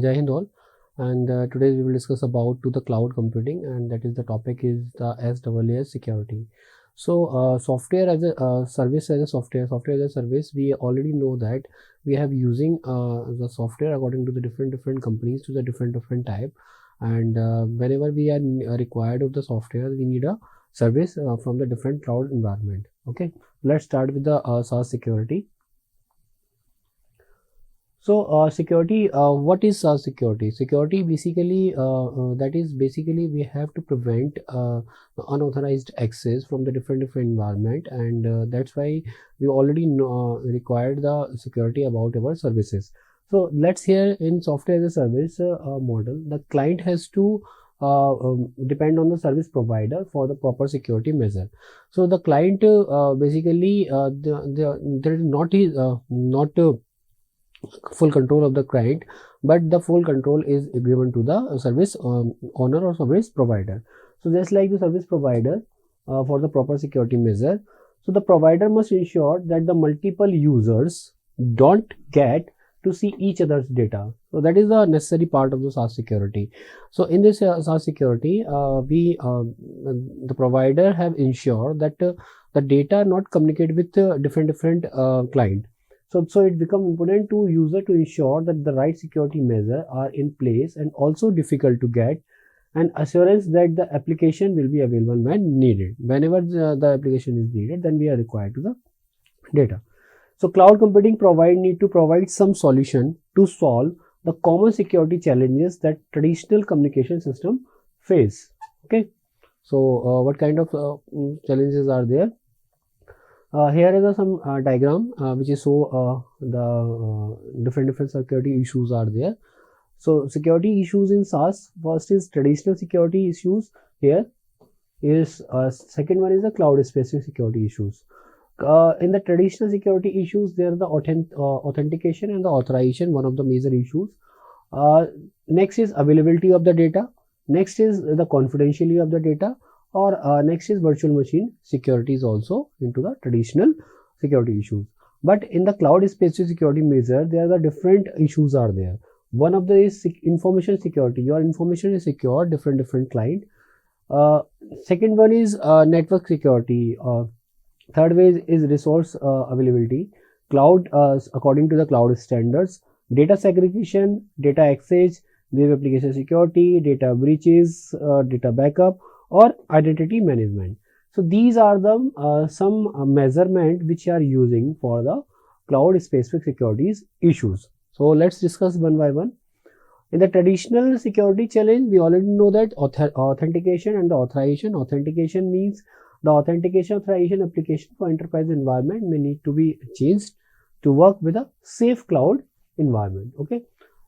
Jai Hind all, and today we will discuss about to the cloud computing, and that is the topic is the SaaS security. So software as a service as a software as a service, we already know that we have using the software according to the different companies to the different type, and whenever we are required of the software, we need a service from the different cloud environment. Okay, let's start with the SaaS security. So security, what is security? Security basically, that is basically we have to prevent unauthorized access from the different environment, and that's why we already know, required the security about our services. So let's here in software as a service model, the client has to depend on the service provider for the proper security measure. So the client basically there is not full control of the client, but the full control is given to the service owner or service provider. So just like the service provider for the proper security measure, so the provider must ensure that the multiple users don't get to see each other's data. So that is the necessary part of the SaaS security. So in this SaaS security, the provider have ensured that the data not communicate with different client. So it becomes important to user to ensure that the right security measures are in place and also difficult to get, and assurance that the application will be available when needed. Whenever the application is needed, then we are required to the data. So cloud computing need to provide some solution to solve the common security challenges that traditional communication system face. Okay. So what kind of challenges are there? Here is some diagram which is so the different security issues are there. So security issues in SaaS, first is traditional security issues. Here is second one is the cloud specific security issues. In the traditional security issues, there are the authentication and the authorization, one of the major issues. Next is availability of the data. Next is the confidentiality of the data. Or next is virtual machine security is also into the traditional security issues. But in the cloud specific security measure, there are the different issues are there. One of the is information security. Your information is secure, different client. Second one is network security. Third way is resource availability. Cloud according to the cloud standards. Data segregation, data access, web application security, data breaches, data backup, or identity management. So these are the some measurement which are using for the cloud specific securities issues. So let's discuss one by one. In the traditional security challenge, we already know that authentication and the authorization. Authentication means the authentication authorization application for enterprise environment may need to be changed to work with a safe cloud environment. Okay.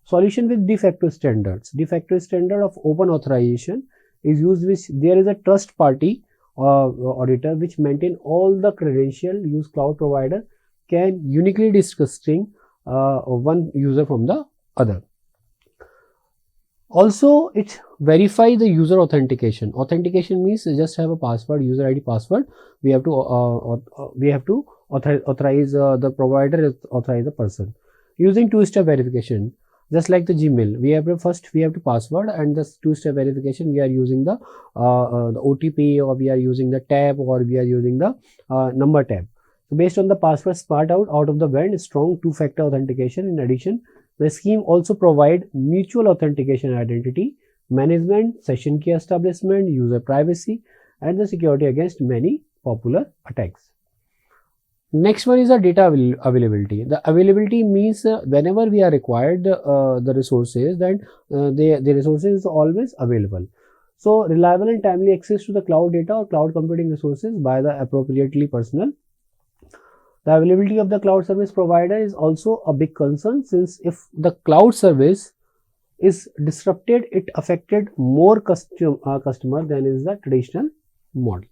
Solution with de facto standards. De facto standard of open authorization is used, which there is a trust party auditor which maintain all the credential use cloud provider can uniquely distinguish one user from the other. Also, it verify the user authentication. Authentication means just have a password, user ID password. We have to authorize the provider authorize the person using two-step verification. Just like the Gmail, we have to password, and the two-step verification we are using the OTP, or we are using the tab, or we are using the number tab. So based on the password spat out of the band, strong two-factor authentication. In addition, the scheme also provide mutual authentication, identity management, session key establishment, user privacy, and the security against many popular attacks. Next one is the data availability. The availability means whenever we are required the resources, then the resources is always available. So reliable and timely access to the cloud data or cloud computing resources by the appropriately personnel. The availability of the cloud service provider is also a big concern, since if the cloud service is disrupted, it affected more customer than is the traditional model.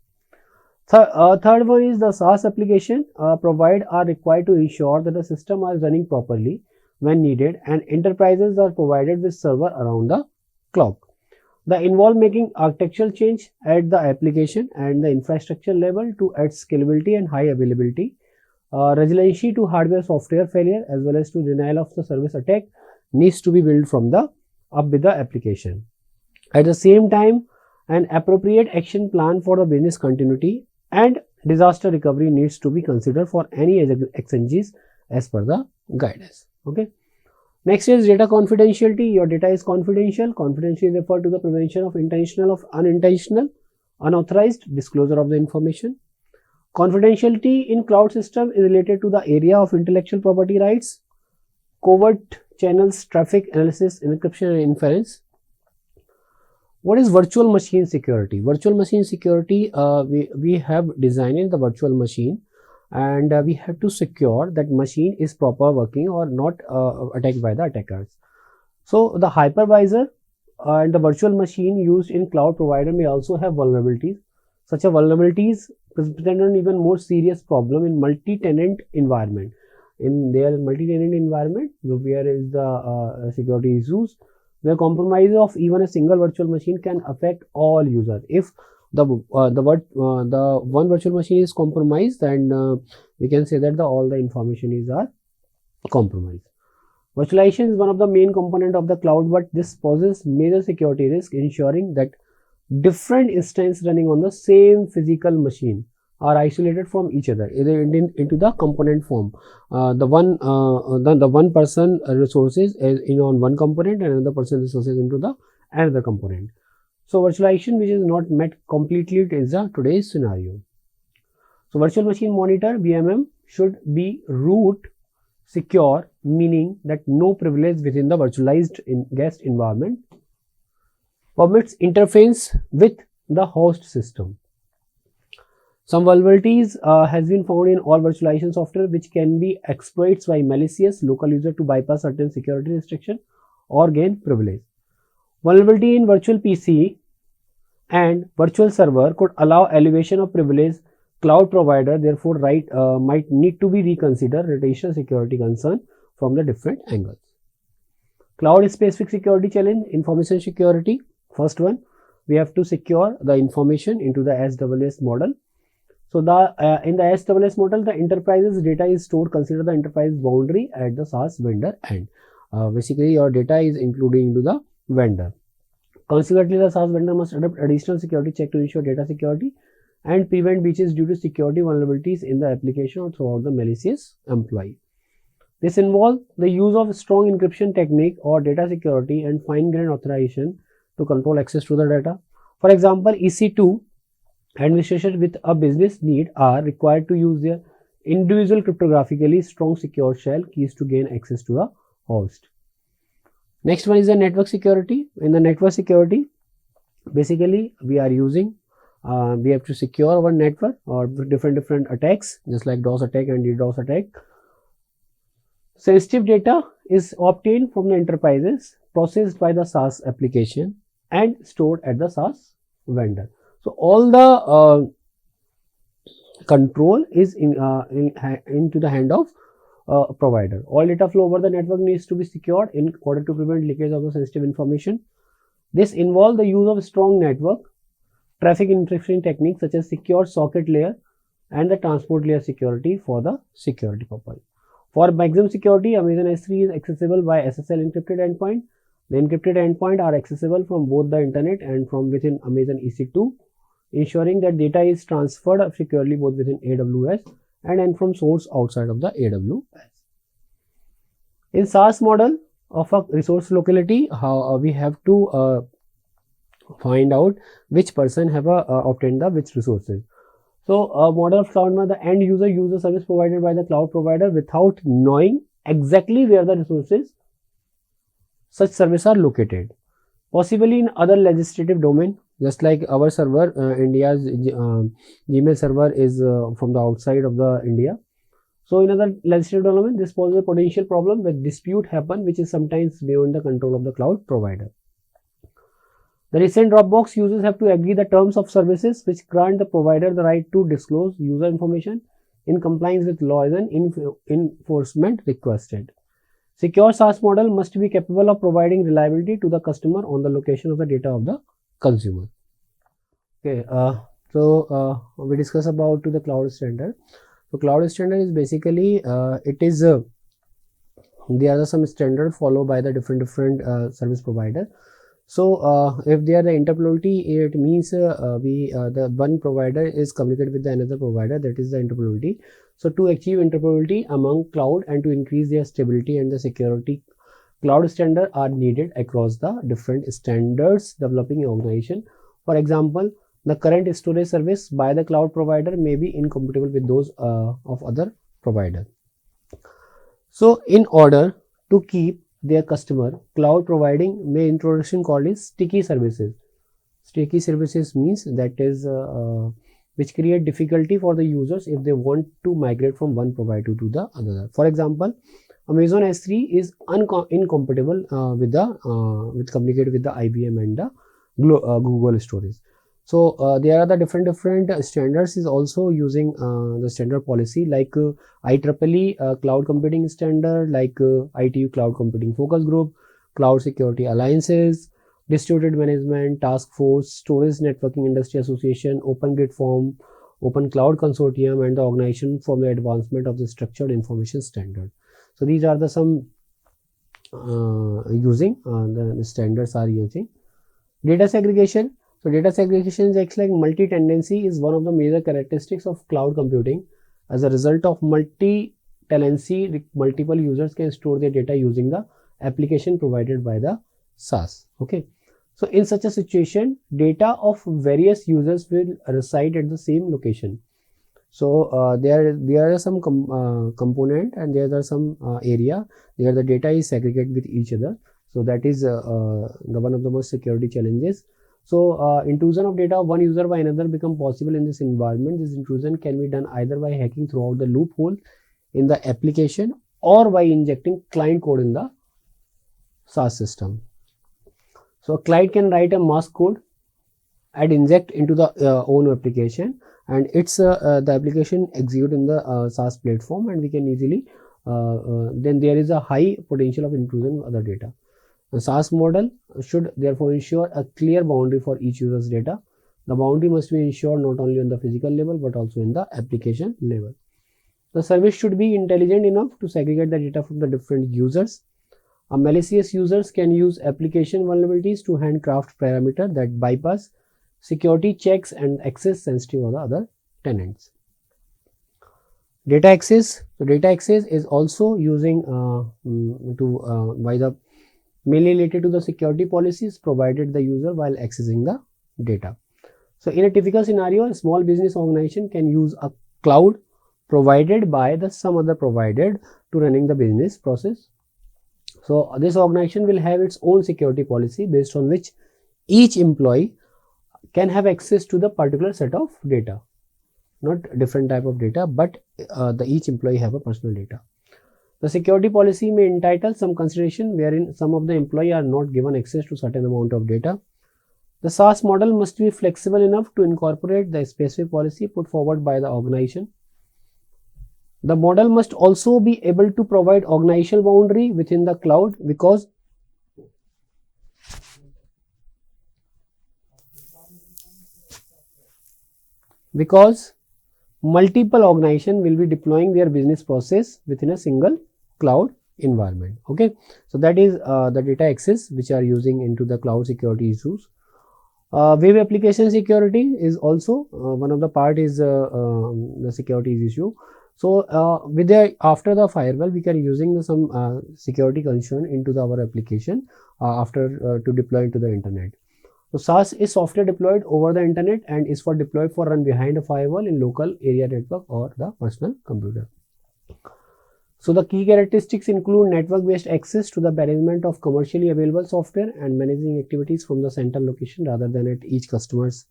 Third one is the SaaS application providers are required to ensure that the system is running properly when needed, and enterprises are provided with server around the clock. The involve making architectural change at the application and the infrastructure level to add scalability and high availability, resiliency to hardware software failure, as well as to denial of the service attack, needs to be built from the up with the application. At the same time, an appropriate action plan for the business continuity and disaster recovery needs to be considered for any exchanges as per the guidance. Okay. Next is data confidentiality. Your data is confidential. Confidential refers to the prevention of intentional or unintentional, unauthorized disclosure of the information. Confidentiality in cloud system is related to the area of intellectual property rights, covert channels, traffic analysis, encryption and inference. What is virtual machine security? Virtual machine security, we have designed the virtual machine, and we have to secure that machine is proper working or not attacked by the attackers. So the hypervisor and the virtual machine used in cloud provider may also have vulnerabilities. Such a vulnerabilities present an even more serious problem in multi-tenant environment. In their multi-tenant environment, where is the security issues, where compromise of even a single virtual machine can affect all users. If the one virtual machine is compromised, then we can say that all the information is compromised. Virtualization is one of the main component of the cloud, but this poses major security risk, ensuring that different instances running on the same physical machine are isolated from each other, either into the component form. The one person resources is in on one component and another person resources into the another component. So virtualization which is not met completely is the today's scenario. So virtual machine monitor VMM should be root secure, meaning that no privilege within the virtualized guest environment permits interface with the host system. Some vulnerabilities has been found in all virtualization software, which can be exploits by malicious local user to bypass certain security restriction or gain privilege. Vulnerability in virtual PC and virtual server could allow elevation of privilege. Cloud provider therefore might need to be reconsider rotational security concern from the different angles. Cloud specific security challenge, information security. First one, we have to secure the information into the SaaS model. So in the SaaS model, the enterprise's data is stored. Consider the enterprise boundary at the SaaS vendor end. Basically, your data is included into the vendor. Consequently, the SaaS vendor must adopt additional security check to ensure data security and prevent breaches due to security vulnerabilities in the application or throughout the malicious employee. This involves the use of strong encryption technique or data security and fine-grained authorization to control access to the data. For example, EC2 administration with a business need are required to use their individual cryptographically strong secure shell keys to gain access to the host. Next one is the network security. In the network security, basically we are using we have to secure our network or different attacks, just like DOS attack and DDoS attack. Sensitive data is obtained from the enterprises, processed by the SaaS application and stored at the SaaS vendor. So all the control is into the hand of provider. All data flow over the network needs to be secured in order to prevent leakage of the sensitive information. This involves the use of strong network traffic encryption techniques such as secure socket layer and the transport layer security for the security purpose. For maximum security, Amazon S3 is accessible by SSL encrypted endpoint. The encrypted endpoint are accessible from both the internet and from within Amazon EC2, ensuring that data is transferred securely both within AWS and from source outside of the AWS. In SaaS model of a resource locality, how we have to find out which person have obtained the which resources. So model of cloud, the end user uses service provided by the cloud provider without knowing exactly where the resources such services are located. Possibly in other legislative domain, just like our server, India's Gmail server is from the outside of the India. So in other legislative domain, this poses a potential problem where dispute happen, which is sometimes beyond the control of the cloud provider. The recent Dropbox users have to agree the terms of services which grant the provider the right to disclose user information in compliance with laws and enforcement requested. Secure SaaS model must be capable of providing reliability to the customer on the location of the data of the consumer. Okay, we discuss about the cloud standard. So cloud standard is basically it is there are some standard followed by the different service provider. So if there are the interoperability, it means the one provider is communicated with the another provider, that is the interoperability. So to achieve interoperability among cloud and to increase their stability and the security, cloud standards are needed across the different standards developing organization. For example, the current storage service by the cloud provider may be incompatible with those of other provider. So in order to keep their customer, cloud providing may introduction called is sticky services. Sticky services means that is which create difficulty for the users if they want to migrate from one provider to the other. For example, Amazon S3 is incompatible with communicated with the IBM and the Google storage. So there are the different standards is also using the standard policy like IEEE cloud computing standard, like ITU cloud computing focus group, cloud security alliances, distributed management task force, storage networking industry association, open grid forum, open cloud consortium, and the organization for the advancement of the structured information standard. So these are the some using the standards are using. Data segregation. So data segregation is actually like multi-tenancy is one of the major characteristics of cloud computing. As a result of multi-tenancy, multiple users can store their data using the application provided by the Saas. Okay. So in such a situation, data of various users will reside at the same location. So there are some component and there are some area where the data is segregated with each other. So that is the one of the most security challenges. So intrusion of data of one user by another become possible in this environment. This intrusion can be done either by hacking throughout the loophole in the application or by injecting client code in the Saas system. So a client can write a mask code and inject into the own application, and it's the application execute in the Saas platform, and we can easily then there is a high potential of intrusion of other data. The Saas model should therefore ensure a clear boundary for each user's data. The boundary must be ensured not only on the physical level but also in the application level. The service should be intelligent enough to segregate the data from the different users. A malicious users can use application vulnerabilities to handcraft parameters that bypass security checks and access sensitive of the other tenants. Data access. So data access is also using by the mainly related to the security policies provided the user while accessing the data. So in a typical scenario, a small business organization can use a cloud provided by the some other provider to running the business process. So this organization will have its own security policy based on which each employee can have access to the particular set of data, not different type of data, but each employee have a personal data. The security policy may entitle some consideration wherein some of the employees are not given access to certain amount of data. The Saas model must be flexible enough to incorporate the specific policy put forward by the organization. The model must also be able to provide organizational boundary within the cloud because multiple organizations will be deploying their business process within a single cloud environment. Okay, so that is the data access which are using into the cloud security issues. Web application security is also one of the part is the security issue. So with the after the firewall, we can using some security concern into our application after to deploy into the internet. So Saas is software deployed over the internet and is for deployed for run behind a firewall in local area network or the personal computer. So the key characteristics include network-based access to the management of commercially available software and managing activities from the central location rather than at each customer's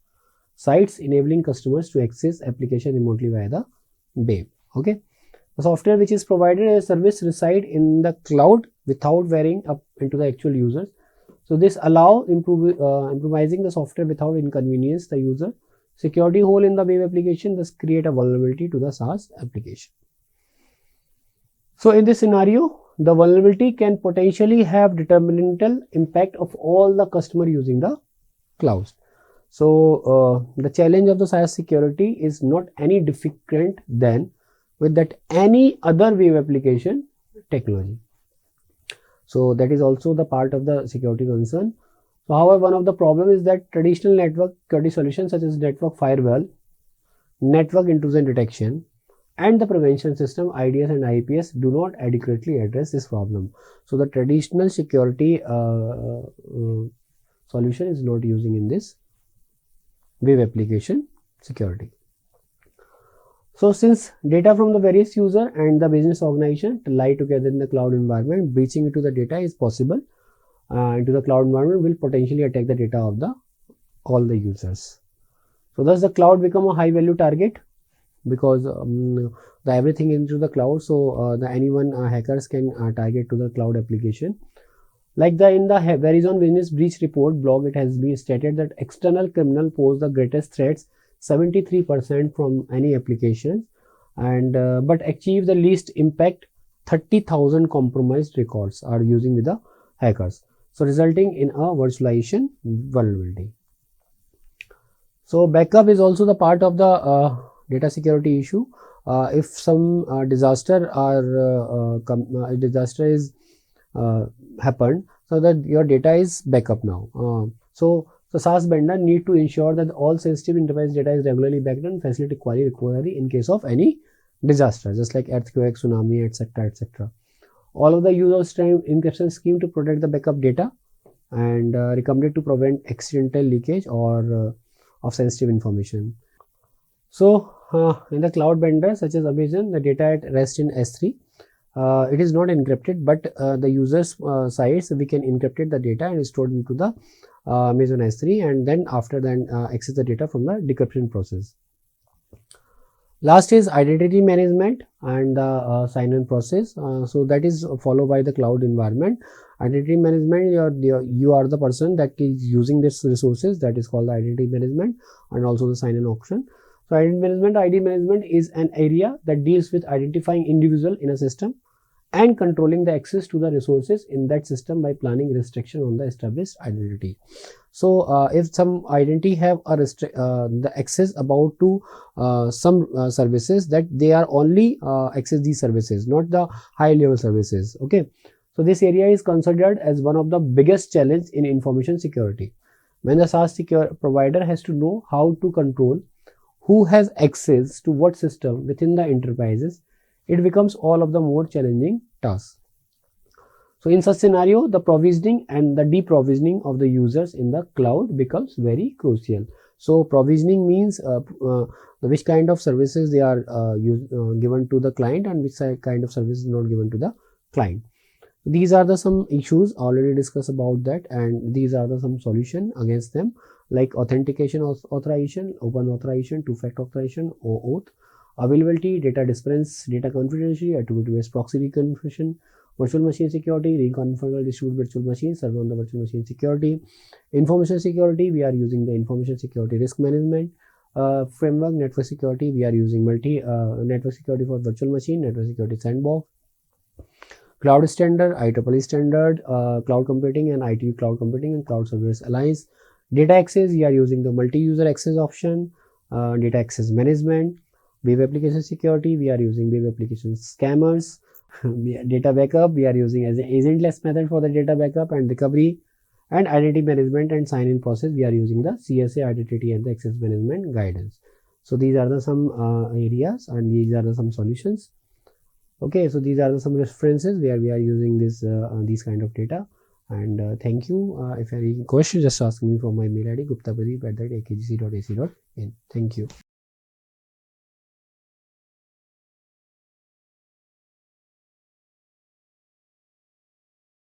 sites, enabling customers to access application remotely via the web. Okay, the software which is provided as a service reside in the cloud without varying up into the actual users. So this allow improvising the software without inconvenience the user. Security hole in the web application thus create a vulnerability to the Saas application. So in this scenario, the vulnerability can potentially have detrimental impact of all the customer using the clouds. So the challenge of the Saas security is not any different than with that any other web application technology. So that is also the part of the security concern. So however, one of the problem is that traditional network security solutions such as network firewall, network intrusion detection, and the prevention system IDS and IPS do not adequately address this problem. So the traditional security solution is not using in this web application security. So since data from the various user and the business organization lie together in the cloud environment, breaching into the data is possible. Into the cloud environment will potentially attack the data of all the users. So thus the cloud become a high value target because the everything into the cloud. So the anyone hackers can target to the cloud application. Like in the Verizon Business Breach Report blog, it has been stated that external criminal pose the greatest threats, 73% from any application, and but achieve the least impact. 30,000 compromised records are using with the hackers, so resulting in a virtualization vulnerability. So backup is also the part of the data security issue. If some disaster is happened, so that your data is backup now. So the Saas vendor need to ensure that all sensitive enterprise data is regularly backed and facilitate query recovery in case of any disaster, just like earthquake, tsunami, etc., etc. All of the use of stream encryption scheme to protect the backup data and recommended to prevent accidental leakage or of sensitive information. So in the cloud vendors such as Amazon, the data at rest in S3. It is not encrypted, but the user's sites, we can encrypt the data and store it into the Amazon S3, and then after that access the data from the decryption process. Last is identity management and the sign-in process. So that is followed by the cloud environment. Identity management, you are the person that is using this resources, that is called the identity management, and also the sign-in option. So ID management is an area that deals with identifying individual in a system and controlling the access to the resources in that system by planning restriction on the established identity. So if some identity have a the access about to some services, that they are only access these services, not the high level services. Okay, so this area is considered as one of the biggest challenge in information security. When the SaaS provider has to know how to control who has access to what system within the enterprises, it becomes all of the more challenging task. So in such scenario, the provisioning and the deprovisioning of the users in the cloud becomes very crucial. So provisioning means which kind of services they are given to the client and which kind of service is not given to the client. These are the some issues already discussed about that, and these are the some solution against them, like authentication authorization, open authorization, two-factor authorization or OAuth, availability, data disappearance, data confidentiality, attribute-based proxy reconfiguration, virtual machine security, reconfigurable distributed virtual machine, server on the virtual machine security, information security, we are using the information security risk management framework, network security, we are using network security for virtual machine, network security sandbox, cloud standard, IEEE standard, cloud computing and ITU cloud computing and cloud service alliance. Data access, we are using the multi-user access option, data access management, web application security, we are using web application scammers, data backup, we are using as an agentless method for the data backup and recovery, and identity management and sign-in process, we are using the CSA identity and the access management guidance. So these are the some areas and these are the some solutions. Okay, so these are the some references where we are using this these kind of data. And thank you. If any question, just ask me from my mail ID guptapradeep@akgc.ac.in. Thank you.